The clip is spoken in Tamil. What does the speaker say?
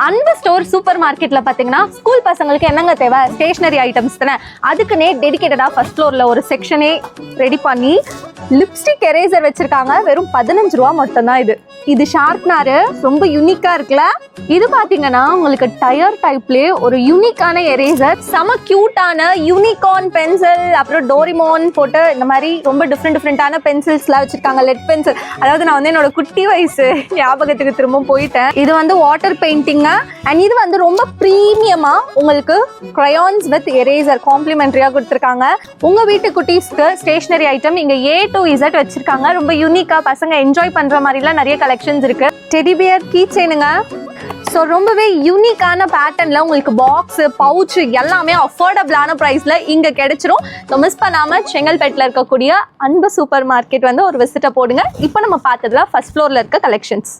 அன்பு ஸ்டோர் சூப்பர் மார்க்கெட்ல பாத்தீங்கன்னா ஸ்கூல் பசங்களுக்கு என்னங்க தேவை, ஸ்டேஷனரி ஐட்டம்ஸ் தானே. அதுக்குன்னே டெடிகேட்டடா ஃபர்ஸ்ட் ஃப்ளோர்ல ஒரு செக்ஷனே ரெடி பண்ணி லிப்ஸ்டிக் எரேசர் வச்சிருக்காங்க. வெறும் 15 ரூபா மட்டும் தான். இது ஷார்ப்னரு ரொம்ப யூனிக்கா இருக்குல்ல. இது பாத்தீங்கன்னா உங்களுக்கு டயர் டைப்லயே ஒரு யூனிக்கான எரேசர், செம கியூட்டான யூனிகார்ன் பென்சில், அப்புறம் டோரிமோன் போட்டு இந்த மாதிரி ரொம்ப டிஃப்ரெண்டான பென்சில்ஸ்லாம் வச்சிருக்காங்க. லெட் பென்சில், அதாவது நான் வந்து என்னோட குட்டி வயசு ஞாபகத்துக்கு திரும்ப போயிட்டேன். இது வந்து வாட்டர் பெயிண்டிங் அண்ட் இது வந்து ரொம்ப ப்ரீமியமா உங்களுக்கு crayons வித் எரேசர் காம்ப்ளிமெண்டரியா கொடுத்துருக்காங்க. உங்க வீட்டு குட்டீஸ்க்கு ஸ்டேஷனரி ஐட்டம் இங்க A to Z வச்சிருக்காங்க. ரொம்ப யூனிக்கா பசங்க என்ஜாய் பண்ற மாதிரிலாம் நிறைய கலெக்ஷன்ஸ் இருக்கு. டெடி பியர் கீ செயினுங்க. ஸோ ரொம்பவே யூனிக்கான பேட்டர்னில் உங்களுக்கு பாக்ஸு பவுச்சு எல்லாமே அஃபோர்டபுளான ப்ரைஸில் இங்கே கிடைச்சிரும். ஸோ மிஸ் பண்ணாமல் செங்கல்பேட்டில் இருக்கக்கூடிய அன்பு சூப்பர் மார்க்கெட் வந்து ஒரு விசிட்டை போடுங்க. இப்போ நம்ம பார்த்ததுல ஃபர்ஸ்ட் ஃப்ளோரில் இருக்க கலெக்ஷன்ஸ்.